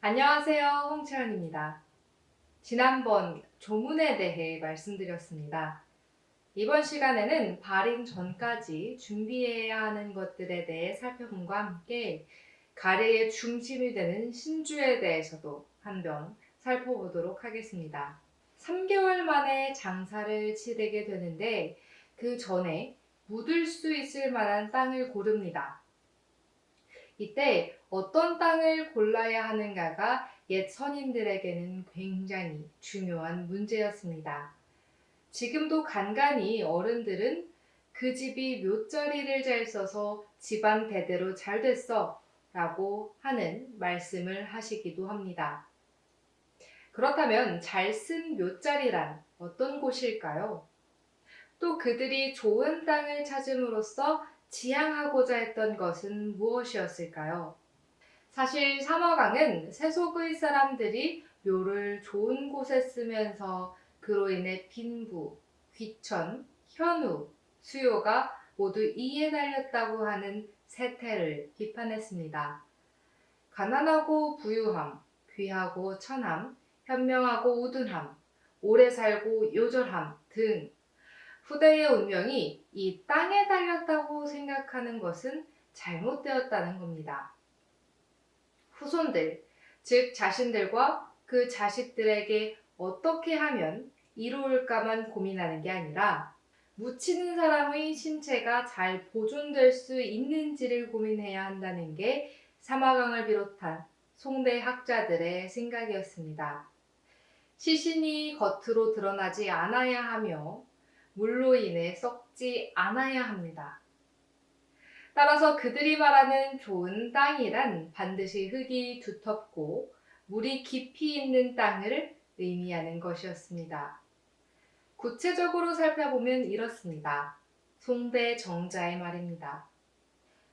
안녕하세요. 홍채연입니다. 지난번 조문에 대해 말씀드렸습니다. 이번 시간에는 발인 전까지 준비해야 하는 것들에 대해 살펴봄과 함께 가래의 중심이 되는 신주에 대해서도 한번 살펴보도록 하겠습니다. 3개월 만에 장사를 치르게 되는데 그 전에 묻을 수 있을 만한 땅을 고릅니다. 이때 어떤 땅을 골라야 하는가가 옛 선인들에게는 굉장히 중요한 문제였습니다. 지금도 간간히 어른들은 그 집이 묘자리를 잘 써서 집안 대대로 잘 됐어 라고 하는 말씀을 하시기도 합니다. 그렇다면 잘 쓴 묘자리란 어떤 곳일까요? 또 그들이 좋은 땅을 찾음으로써 지향하고자 했던 것은 무엇이었을까요? 사실 삼화강은 세속의 사람들이 묘를 좋은 곳에 쓰면서 그로 인해 빈부, 귀천, 현우, 수요가 모두 이에 달렸다고 하는 세태를 비판했습니다. 가난하고 부유함, 귀하고 천함, 현명하고 우둔함, 오래 살고 요절함 등 후대의 운명이 이 땅에 달렸다고 생각하는 것은 잘못되었다는 겁니다. 후손들, 즉 자신들과 그 자식들에게 어떻게 하면 이로울까만 고민하는 게 아니라 묻히는 사람의 신체가 잘 보존될 수 있는지를 고민해야 한다는 게 삼화강을 비롯한 송대 학자들의 생각이었습니다. 시신이 겉으로 드러나지 않아야 하며 물로 인해 썩지 않아야 합니다. 따라서 그들이 말하는 좋은 땅이란 반드시 흙이 두텁고 물이 깊이 있는 땅을 의미하는 것이었습니다. 구체적으로 살펴보면 이렇습니다. 송대 정자의 말입니다.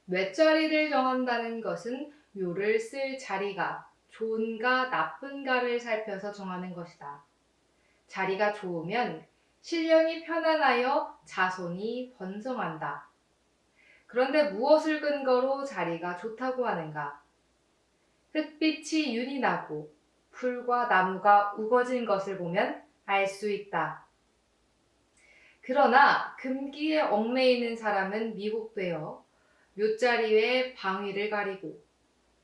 묘자리를 정한다는 것은 묘를 쓸 자리가 좋은가 나쁜가를 살펴서 정하는 것이다. 자리가 좋으면 신령이 편안하여 자손이 번성한다. 그런데 무엇을 근거로 자리가 좋다고 하는가? 햇빛이 윤이 나고 풀과 나무가 우거진 것을 보면 알 수 있다. 그러나 금기에 얽매이는 사람은 미혹되어 묘자리의 방위를 가리고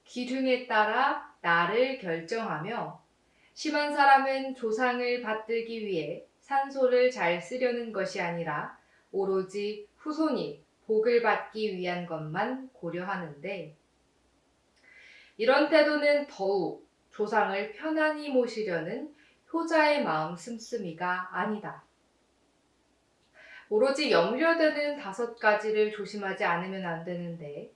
기둥에 따라 날을 결정하며 심한 사람은 조상을 받들기 위해 산소를 잘 쓰려는 것이 아니라 오로지 후손이 복을 받기 위한 것만 고려하는데 이런 태도는 더욱 조상을 편안히 모시려는 효자의 마음 씀씀이가 아니다. 오로지 염려되는 5가지를 조심하지 않으면 안 되는데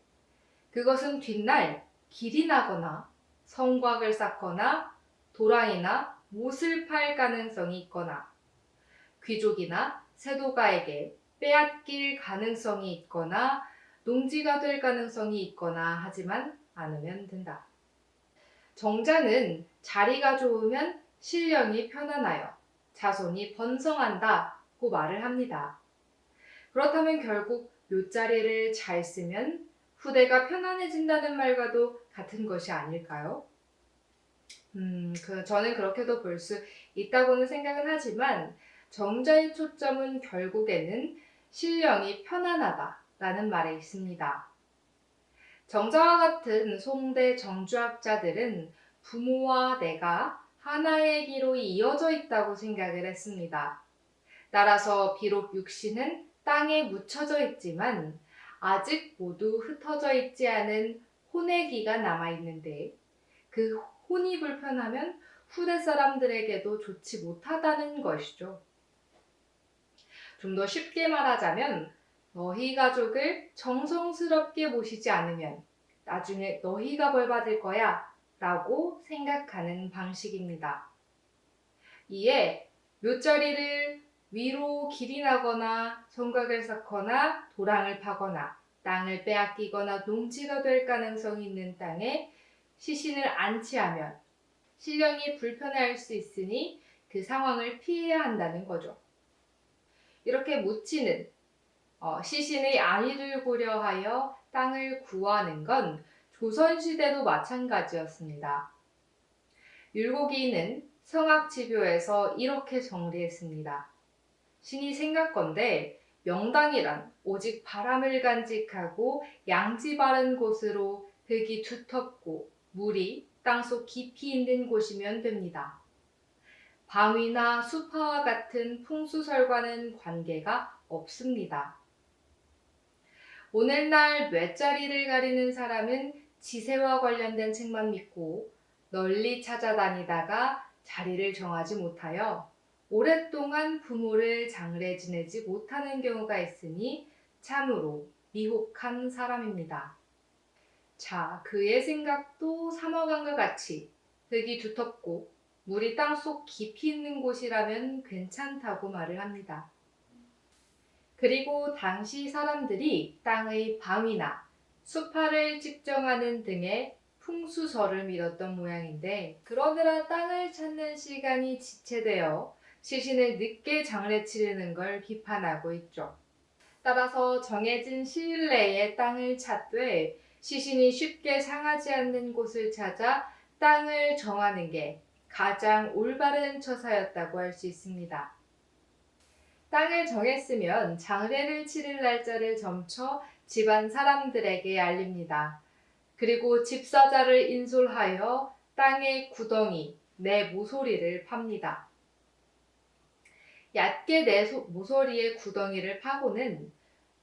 그것은 뒷날 길이 나거나 성곽을 쌓거나 도랑이나 못을 팔 가능성이 있거나 귀족이나 세도가에게 빼앗길 가능성이 있거나 농지가 될 가능성이 있거나 하지만 않으면 된다. 정자는 자리가 좋으면 신령이 편안하여 자손이 번성한다고 말을 합니다. 그렇다면 결국 묘자리를 잘 쓰면 후대가 편안해진다는 말과도 같은 것이 아닐까요? 저는 그렇게도 볼 수 있다고는 생각은 하지만 정자의 초점은 결국에는 신령이 편안하다라는 말에 있습니다. 정자와 같은 송대 정주학자들은 부모와 내가 하나의 기로 이어져 있다고 생각을 했습니다. 따라서 비록 육신은 땅에 묻혀져 있지만 아직 모두 흩어져 있지 않은 혼의 기가 남아있는데 그 혼이 불편하면 후대 사람들에게도 좋지 못하다는 것이죠. 좀 더 쉽게 말하자면 너희 가족을 정성스럽게 모시지 않으면 나중에 너희가 벌 받을 거야 라고 생각하는 방식입니다. 이에 묘자리를 위로 길이 나거나 성곽을 쌓거나 도랑을 파거나 땅을 빼앗기거나 농지가 될 가능성이 있는 땅에 시신을 안치하면 신령이 불편해할 수 있으니 그 상황을 피해야 한다는 거죠. 이렇게 묻히는 시신의 안위를 고려하여 땅을 구하는 건 조선시대도 마찬가지였습니다. 율곡이인은 성악지묘에서 이렇게 정리했습니다. 신이 생각건대 명당이란 오직 바람을 간직하고 양지 바른 곳으로 흙이 두텁고 물이 땅속 깊이 있는 곳이면 됩니다. 방위나 수파와 같은 풍수설과는 관계가 없습니다. 오늘날 뇌자리를 가리는 사람은 지세와 관련된 책만 믿고 널리 찾아다니다가 자리를 정하지 못하여 오랫동안 부모를 장래 지내지 못하는 경우가 있으니 참으로 미혹한 사람입니다. 자, 그의 생각도 삼어간과 같이 흙이 두텁고 물이 땅속 깊이 있는 곳이라면 괜찮다고 말을 합니다. 그리고 당시 사람들이 땅의 방위나 수파를 측정하는 등의 풍수설을 믿었던 모양인데, 그러느라 땅을 찾는 시간이 지체되어 시신을 늦게 장례 치르는 걸 비판하고 있죠. 따라서 정해진 시일 내에 땅을 찾되 시신이 쉽게 상하지 않는 곳을 찾아 땅을 정하는 게 가장 올바른 처사였다고 할 수 있습니다. 땅을 정했으면 장례를 치를 날짜를 점쳐 집안 사람들에게 알립니다. 그리고 집사자를 인솔하여 땅의 구덩이, 내 모서리를 팝니다. 얕게 내 모서리의 구덩이를 파고는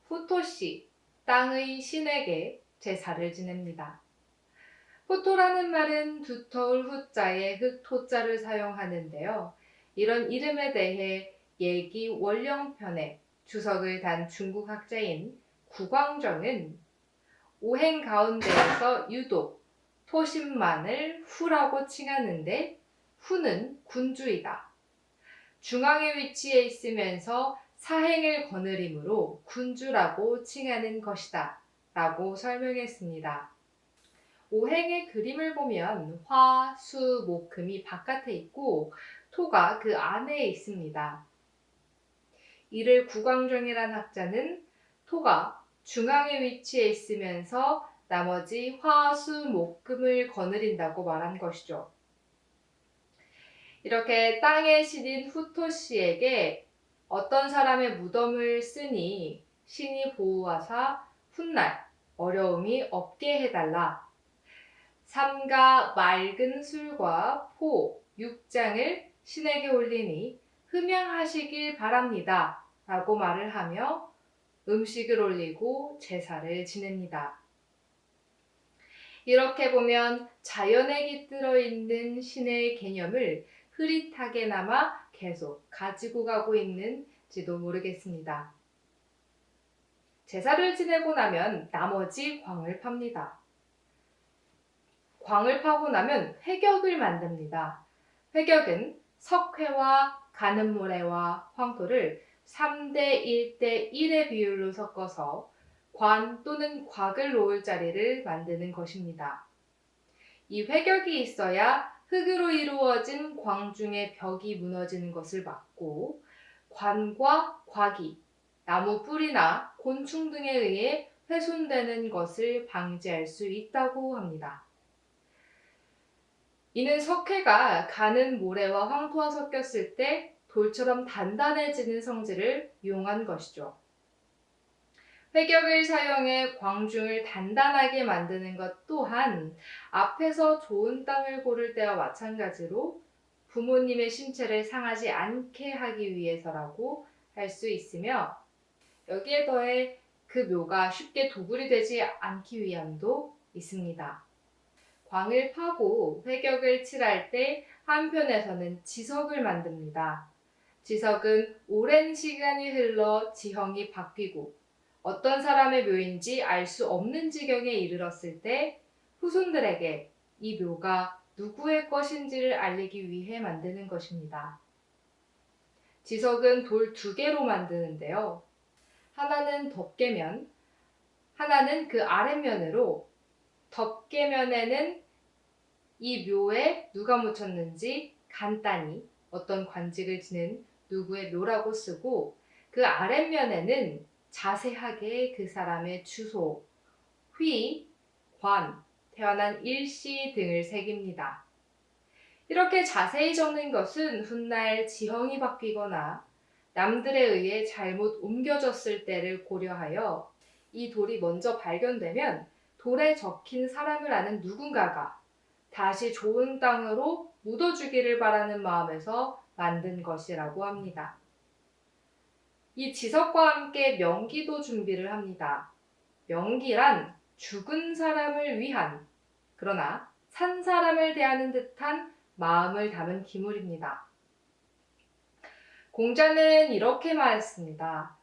후토시, 땅의 신에게 제사를 지냅니다. 후토라는 말은 두터울 후자에 흑토자를 사용하는데요. 이런 이름에 대해 예기 원령편에 주석을 단 중국 학자인 구광정은 오행 가운데에서 유독 토신만을 후라고 칭하는데, 후는 군주이다. 중앙에 위치해 있으면서 사행을 거느리므로 군주라고 칭하는 것이다 라고 설명했습니다. 오행의 그림을 보면 화, 수, 목, 금이 바깥에 있고 토가 그 안에 있습니다. 이를 구광정이란 학자는 토가 중앙에 위치해 있으면서 나머지 화, 수, 목, 금을 거느린다고 말한 것이죠. 이렇게 땅의 신인 후토씨에게 어떤 사람의 무덤을 쓰니 신이 보호하사 훗날 어려움이 없게 해달라. 삼가 맑은 술과 포, 육장을 신에게 올리니 흠양하시길 바랍니다 라고 말을 하며 음식을 올리고 제사를 지냅니다. 이렇게 보면 자연에 깃들어 있는 신의 개념을 흐릿하게나마 계속 가지고 가고 있는지도 모르겠습니다. 제사를 지내고 나면 나머지 광을 팝니다. 광을 파고 나면 회격을 만듭니다. 회격은 석회와 가는모래와 황토를 3대 1대 1의 비율로 섞어서 관 또는 곽을 놓을 자리를 만드는 것입니다. 이 회격이 있어야 흙으로 이루어진 광중의 벽이 무너지는 것을 막고 관과 곽이 나무 뿌리나 곤충 등에 의해 훼손되는 것을 방지할 수 있다고 합니다. 이는 석회가 가는 모래와 황토와 섞였을 때 돌처럼 단단해지는 성질을 이용한 것이죠. 회격을 사용해 광중을 단단하게 만드는 것 또한 앞에서 좋은 땅을 고를 때와 마찬가지로 부모님의 신체를 상하지 않게 하기 위해서라고 할 수 있으며, 여기에 더해 그 묘가 쉽게 도굴이 되지 않기 위함도 있습니다. 광을 파고 회격을 칠할 때 한편에서는 지석을 만듭니다. 지석은 오랜 시간이 흘러 지형이 바뀌고 어떤 사람의 묘인지 알 수 없는 지경에 이르렀을 때 후손들에게 이 묘가 누구의 것인지를 알리기 위해 만드는 것입니다. 지석은 돌 2개로 만드는데요. 하나는 덮개면, 하나는 그 아랫면으로, 덮개면에는 이 묘에 누가 묻혔는지 간단히 어떤 관직을 지닌 누구의 묘라고 쓰고, 그 아랫면에는 자세하게 그 사람의 주소, 휘, 관, 태어난 일시 등을 새깁니다. 이렇게 자세히 적는 것은 훗날 지형이 바뀌거나 남들에 의해 잘못 옮겨졌을 때를 고려하여 이 돌이 먼저 발견되면 돌에 적힌 사람을 아는 누군가가 다시 좋은 땅으로 묻어주기를 바라는 마음에서 만든 것이라고 합니다. 이 지석과 함께 명기도 준비를 합니다. 명기란 죽은 사람을 위한, 그러나 산 사람을 대하는 듯한 마음을 담은 기물입니다. 공자는 이렇게 말했습니다.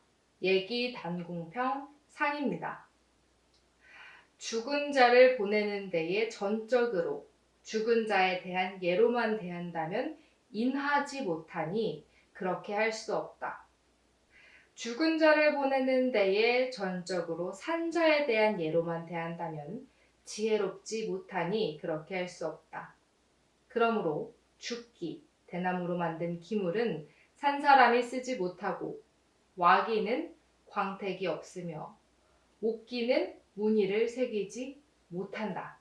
예기 단공평 상입니다. 죽은 자를 보내는 데에 전적으로 죽은 자에 대한 예로만 대한다면 인하지 못하니 그렇게 할 수 없다. 죽은 자를 보내는 데에 전적으로 산 자에 대한 예로만 대한다면 지혜롭지 못하니 그렇게 할 수 없다. 그러므로 죽기, 대나무로 만든 기물은 산 사람이 쓰지 못하고 와기는 광택이 없으며 옥기는 무늬를 새기지 못한다.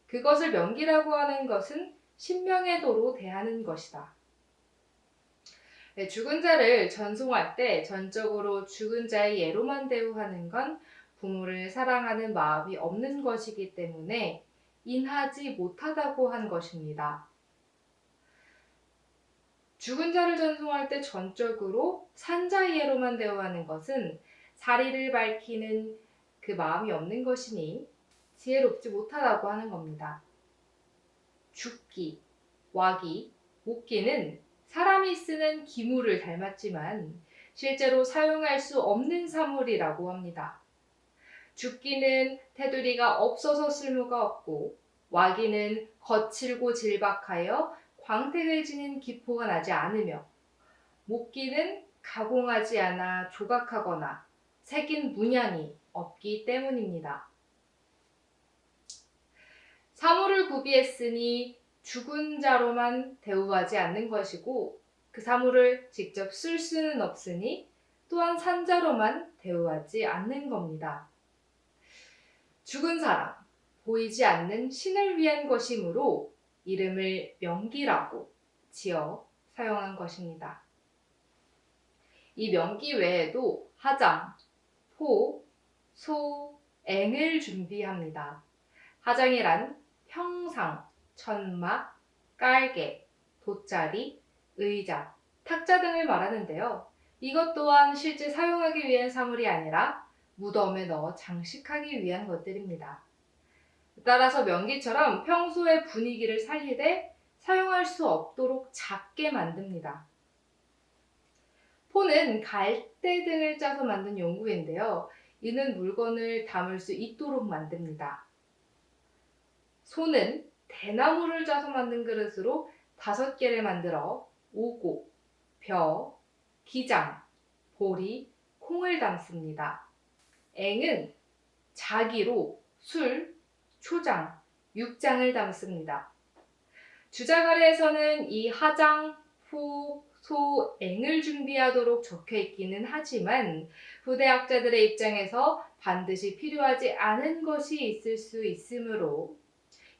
그것을 명기라고 하는 것은 신명의 도로 대하는 것이다. 죽은 자를 전송할 때 전적으로 죽은 자의 예로만 대우하는 건 부모를 사랑하는 마음이 없는 것이기 때문에 인하지 못하다고 한 것입니다. 죽은 자를 전송할 때 전적으로 산 자의 예로만 대우하는 것은 사리를 밝히는 그 마음이 없는 것이니 지혜롭지 못하다고 하는 겁니다. 죽기, 와기, 옥기는 사람이 쓰는 기물을 닮았지만 실제로 사용할 수 없는 사물이라고 합니다. 죽기는 테두리가 없어서 쓸모가 없고 와기는 거칠고 질박하여 광택을 지닌 기포가 나지 않으며 목기는 가공하지 않아 조각하거나 새긴 문양이 없기 때문입니다. 사물을 구비했으니 죽은 자로만 대우하지 않는 것이고 그 사물을 직접 쓸 수는 없으니 또한 산 자로만 대우하지 않는 겁니다. 죽은 사람, 보이지 않는 신을 위한 것이므로 이름을 명기라고 지어 사용한 것입니다. 이 명기 외에도 하장, 포, 소, 앵을 준비합니다. 하장이란 평상, 천막, 깔개, 돗자리, 의자, 탁자 등을 말하는데요. 이것 또한 실제 사용하기 위한 사물이 아니라 무덤에 넣어 장식하기 위한 것들입니다. 따라서 명기처럼 평소의 분위기를 살리되 사용할 수 없도록 작게 만듭니다. 포는 갈대 등을 짜서 만든 용구인데요. 이는 물건을 담을 수 있도록 만듭니다. 소는 대나무를 짜서 만든 그릇으로 5개를 만들어 오고, 벼, 기장, 보리, 콩을 담습니다. 앵은 자기로 술, 초장, 육장을 담습니다. 주자가래에서는 이 하장, 포, 소, 앵을 준비하도록 적혀 있기는 하지만 후대 학자들의 입장에서 반드시 필요하지 않은 것이 있을 수 있으므로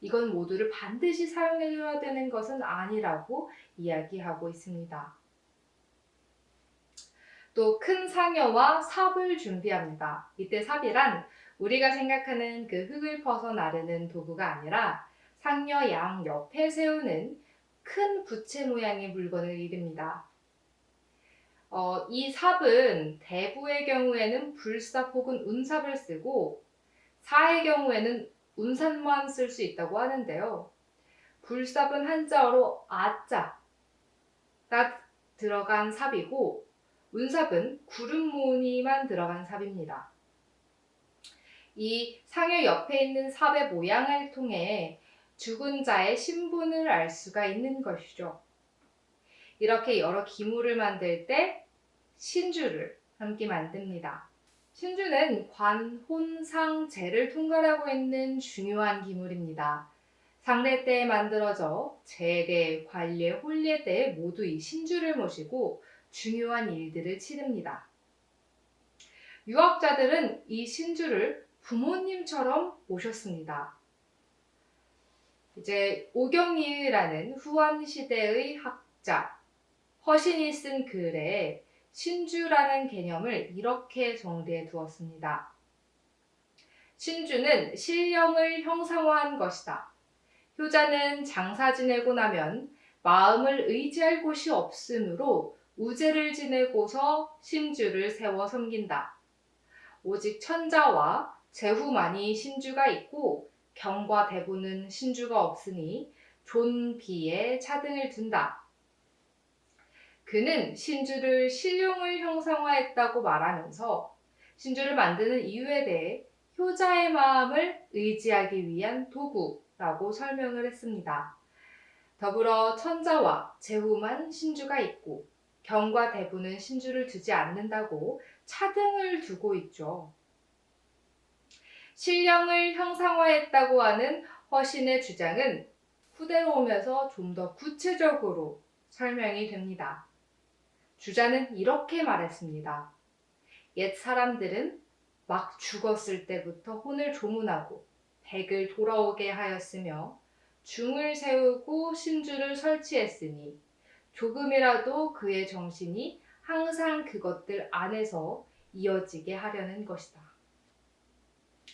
이건 모두를 반드시 사용해줘야 되는 것은 아니라고 이야기하고 있습니다. 또 큰 상여와 삽을 준비합니다. 이때 삽이란 우리가 생각하는 그 흙을 퍼서 나르는 도구가 아니라 상여 양 옆에 세우는 큰 부채 모양의 물건을 이릅니다. 이 삽은 대부의 경우에는 불삽 혹은 운삽을 쓰고 사의 경우에는 운산만 쓸 수 있다고 하는데요. 불삽은 한자어로 아자가 들어간 삽이고 운삽은 구름 무늬만 들어간 삽입니다. 이 상여 옆에 있는 삽의 모양을 통해 죽은 자의 신분을 알 수가 있는 것이죠. 이렇게 여러 기물을 만들 때 신주를 함께 만듭니다. 신주는 관, 혼, 상, 제를 통괄하고 있는 중요한 기물입니다. 상례 때에 만들어져 제례, 관례, 혼례 때에 모두 이 신주를 모시고 중요한 일들을 치릅니다. 유학자들은 이 신주를 부모님처럼 모셨습니다. 이제 오경이의라는 후한 시대의 학자 허신이 쓴 글에 신주라는 개념을 이렇게 정리해 두었습니다. 신주는 신령을 형상화한 것이다. 효자는 장사 지내고 나면 마음을 의지할 곳이 없으므로 우제를 지내고서 신주를 세워 섬긴다. 오직 천자와 제후만이 신주가 있고 경과 대부는 신주가 없으니 존비에 차등을 둔다. 그는 신주를 신령을 형상화했다고 말하면서 신주를 만드는 이유에 대해 효자의 마음을 의지하기 위한 도구라고 설명을 했습니다. 더불어 천자와 제후만 신주가 있고 경과 대부는 신주를 두지 않는다고 차등을 두고 있죠. 신령을 형상화했다고 하는 허신의 주장은 후대로 오면서 좀 더 구체적으로 설명이 됩니다. 주자는 이렇게 말했습니다. 옛 사람들은 막 죽었을 때부터 혼을 조문하고 백을 돌아오게 하였으며 중을 세우고 신주를 설치했으니 조금이라도 그의 정신이 항상 그것들 안에서 이어지게 하려는 것이다.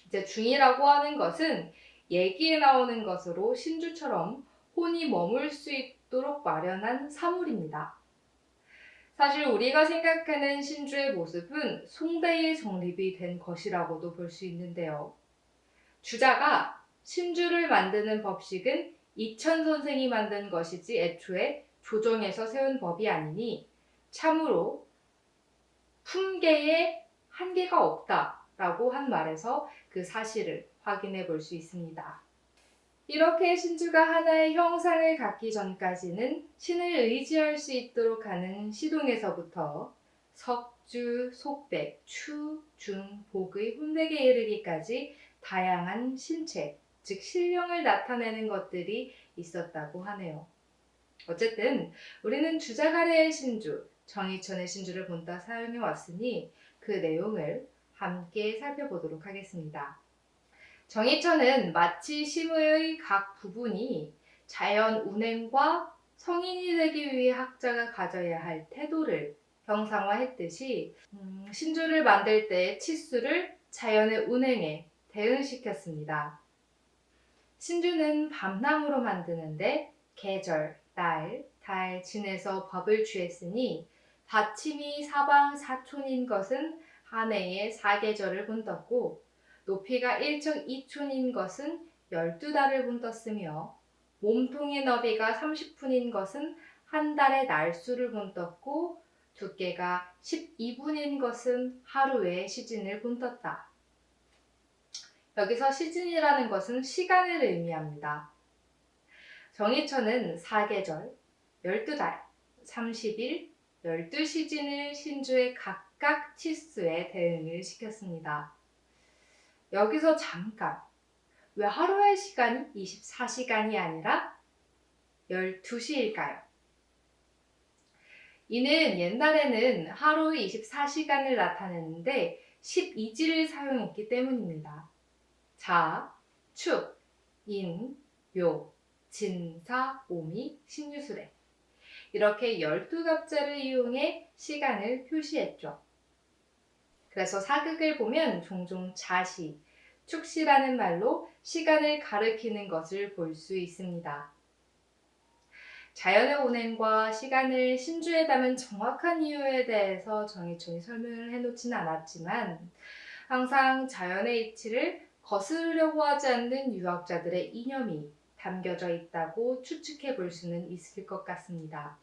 이제 중이라고 하는 것은 얘기에 나오는 것으로 신주처럼 혼이 머물 수 있도록 마련한 사물입니다. 사실 우리가 생각하는 신주의 모습은 송대에 정립이 된 것이라고도 볼 수 있는데요. 주자가 신주를 만드는 법식은 이천 선생이 만든 것이지 애초에 조정해서 세운 법이 아니니 참으로 품계에 한계가 없다라고 한 말에서 그 사실을 확인해 볼 수 있습니다. 이렇게 신주가 하나의 형상을 갖기 전까지는 신을 의지할 수 있도록 하는 시동에서부터 석주, 속백, 추, 중, 복의 혼백에 이르기까지 다양한 신체, 즉 신령을 나타내는 것들이 있었다고 하네요. 어쨌든 우리는 주자가래의 신주, 정이천의 신주를 본따 사용해 왔으니 그 내용을 함께 살펴보도록 하겠습니다. 정이천은 마치 심의의 각 부분이 자연 운행과 성인이 되기 위해 학자가 가져야 할 태도를 형상화했듯이 신주를 만들 때 치수를 자연의 운행에 대응시켰습니다. 신주는 밤나무로 만드는데 계절, 날, 달, 진에서 법을 취했으니 받침이 사방 사촌인 것은 한 해에 4계절을 분떴고 높이가 1.2촌인 것은 12달을 분떴으며 몸통의 너비가 30푼인 것은 한 달의 날수를 분떴고 두께가 12분인 것은 하루의 시진을 분떴다. 여기서 시진이라는 것은 시간을 의미합니다. 정이천은 4계절, 12달, 30일, 12시진을 신주의 각각 치수에 대응을 시켰습니다. 여기서 잠깐, 왜 하루의 시간이 24시간이 아니라 12시일까요? 이는 옛날에는 하루 24시간을 나타내는데 12지를 사용했기 때문입니다. 자, 축, 인, 묘, 진사, 오미, 신유술에 이렇게 12갑자를 이용해 시간을 표시했죠. 그래서 사극을 보면 종종 자시, 축시라는 말로 시간을 가리키는 것을 볼 수 있습니다. 자연의 운행과 시간을 신주에 담은 정확한 이유에 대해서 정이천이 설명을 해놓지는 않았지만 항상 자연의 이치를 거스르려고 하지 않는 유학자들의 이념이 담겨져 있다고 추측해 볼 수는 있을 것 같습니다.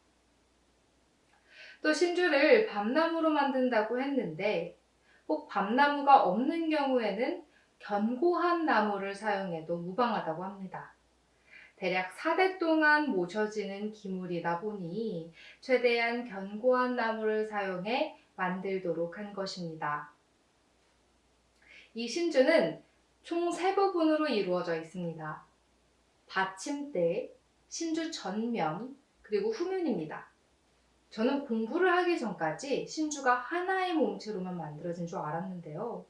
또 신주를 밤나무로 만든다고 했는데 꼭 밤나무가 없는 경우에는 견고한 나무를 사용해도 무방하다고 합니다. 대략 4대 동안 모셔지는 기물이다 보니 최대한 견고한 나무를 사용해 만들도록 한 것입니다. 이 신주는 총 3부분으로 이루어져 있습니다. 받침대, 신주 전면, 그리고 후면입니다. 저는 공부를 하기 전까지 신주가 하나의 몸체로만 만들어진 줄 알았는데요.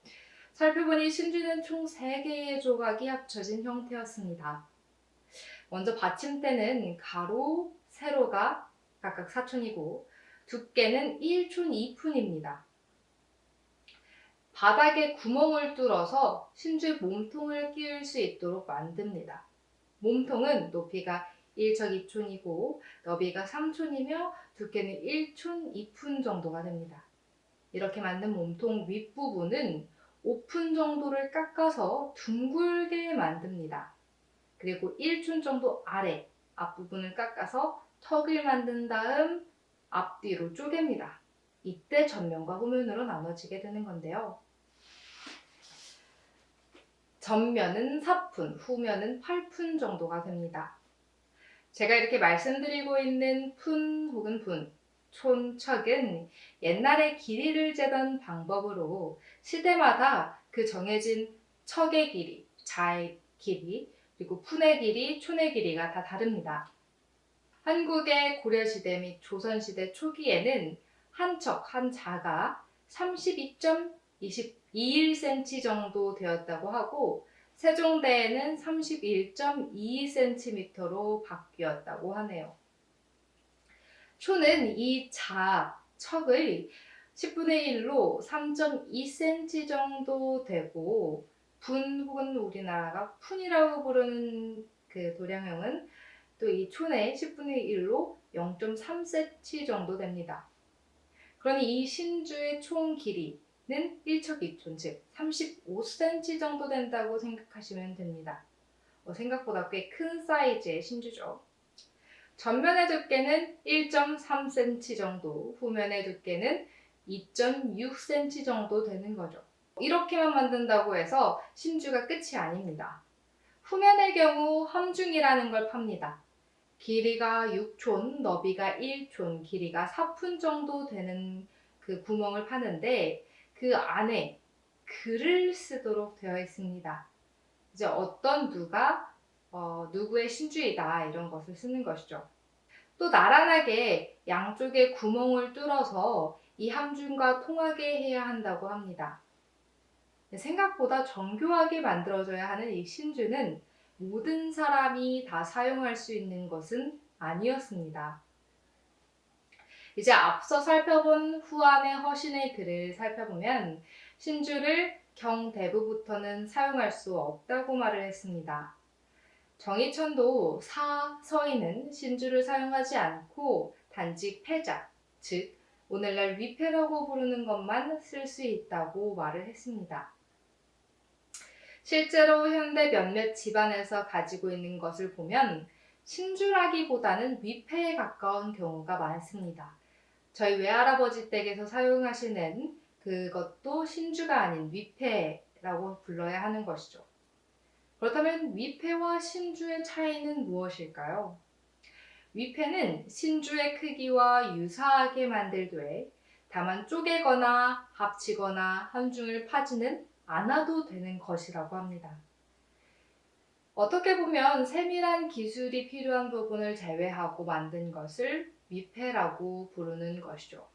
살펴보니 신주는 총 3개의 조각이 합쳐진 형태였습니다. 먼저 받침대는 가로, 세로가 각각 4촌이고 두께는 1촌 2푼입니다. 바닥에 구멍을 뚫어서 신주의 몸통을 끼울 수 있도록 만듭니다. 몸통은 높이가 1척 2촌이고 너비가 3촌이며 두께는 1촌 2푼 정도가 됩니다. 이렇게 만든 몸통 윗부분은 5푼 정도를 깎아서 둥글게 만듭니다. 그리고 1촌 정도 아래 앞부분을 깎아서 턱을 만든 다음 앞뒤로 쪼갭니다. 이때 전면과 후면으로 나눠지게 되는 건데요. 전면은 4푼, 후면은 8푼 정도가 됩니다. 제가 이렇게 말씀드리고 있는 푼 혹은 분, 촌, 척은 옛날에 길이를 재던 방법으로 시대마다 그 정해진 척의 길이, 자의 길이, 그리고 푼의 길이, 촌의 길이가 다 다릅니다. 한국의 고려시대 및 조선시대 초기에는 한 척, 한 자가 32.21cm 정도 되었다고 하고 세종대에는 31.22cm로 바뀌었다고 하네요. 촌은 이 자, 척의 10분의 1로 3.2cm 정도 되고 분 혹은 우리나라가 푼이라고 부르는 그 도량형은 또 이 촌의 10분의 1로 0.3cm 정도 됩니다. 그러니 이 신주의 총 길이는 1척 2촌, 즉 35cm 정도 된다고 생각하시면 됩니다. 생각보다 꽤 큰 사이즈의 신주죠. 전면의 두께는 1.3cm 정도, 후면의 두께는 2.6cm 정도 되는 거죠. 이렇게만 만든다고 해서 신주가 끝이 아닙니다. 후면의 경우 함중이라는 걸 팝니다. 길이가 6촌, 너비가 1촌, 길이가 4푼 정도 되는 그 구멍을 파는데 그 안에 글을 쓰도록 되어 있습니다. 이제 어떤 누가 누구의 신주이다 이런 것을 쓰는 것이죠. 또 나란하게 양쪽에 구멍을 뚫어서 이 함중과 통하게 해야 한다고 합니다. 생각보다 정교하게 만들어져야 하는 이 신주는 모든 사람이 다 사용할 수 있는 것은 아니었습니다. 이제 앞서 살펴본 후안의 허신의 글을 살펴보면 신주를 경대부부터는 사용할 수 없다고 말을 했습니다. 정의천도 서인은 신주를 사용하지 않고 단지 패자, 즉 오늘날 위패라고 부르는 것만 쓸 수 있다고 말을 했습니다. 실제로 현대 몇몇 집안에서 가지고 있는 것을 보면 신주라기보다는 위패에 가까운 경우가 많습니다. 저희 외할아버지 댁에서 사용하시는 그것도 신주가 아닌 위패라고 불러야 하는 것이죠. 그렇다면 위패와 신주의 차이는 무엇일까요? 위패는 신주의 크기와 유사하게 만들되 다만 쪼개거나 합치거나 함중을 파지는 않아도 되는 것이라고 합니다. 어떻게 보면 세밀한 기술이 필요한 부분을 제외하고 만든 것을 위패라고 부르는 것이죠.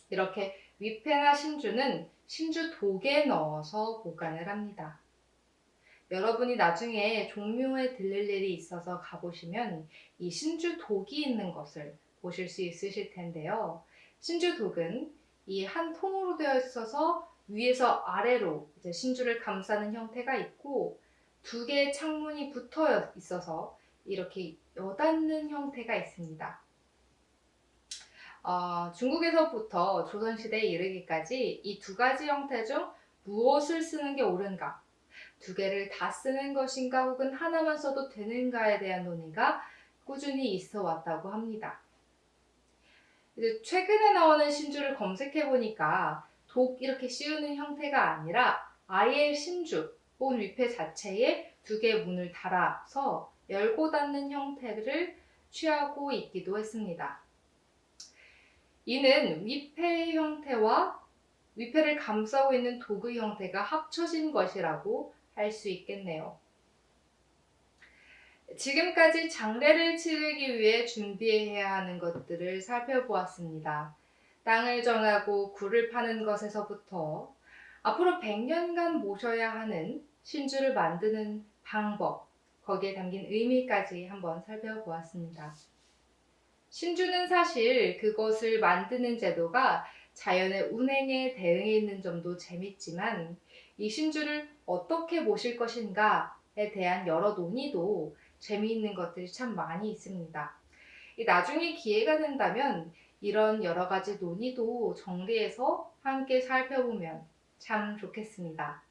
이렇게 위패나 신주는 신주 독에 넣어서 보관을 합니다. 여러분이 나중에 종묘에 들릴 일이 있어서 가보시면 이 신주 독이 있는 것을 보실 수 있으실 텐데요. 신주 독은 이 한 통으로 되어 있어서 위에서 아래로 이제 신주를 감싸는 형태가 있고 두 개의 창문이 붙어 있어서 이렇게 여닫는 형태가 있습니다. 중국에서부터 조선시대에 이르기까지 이 두 가지 형태 중 무엇을 쓰는 게 옳은가, 두 개를 다 쓰는 것인가 혹은 하나만 써도 되는가에 대한 논의가 꾸준히 있어 왔다고 합니다. 이제 최근에 나오는 신주를 검색해 보니까 독 이렇게 씌우는 형태가 아니라 아예 신주 혹은 위패 자체에 두 개의 문을 달아서 열고 닫는 형태를 취하고 있기도 했습니다. 이는 위패의 형태와 위패를 감싸고 있는 독의 형태가 합쳐진 것이라고 할 수 있겠네요. 지금까지 장례를 치르기 위해 준비해야 하는 것들을 살펴보았습니다. 땅을 정하고 굴을 파는 것에서부터 앞으로 100년간 모셔야 하는 신주를 만드는 방법, 거기에 담긴 의미까지 한번 살펴보았습니다. 신주는 사실 그것을 만드는 제도가 자연의 운행에 대응해 있는 점도 재밌지만 이 신주를 어떻게 모실 것인가에 대한 여러 논의도 재미있는 것들이 참 많이 있습니다. 나중에 기회가 된다면 이런 여러 가지 논의도 정리해서 함께 살펴보면 참 좋겠습니다.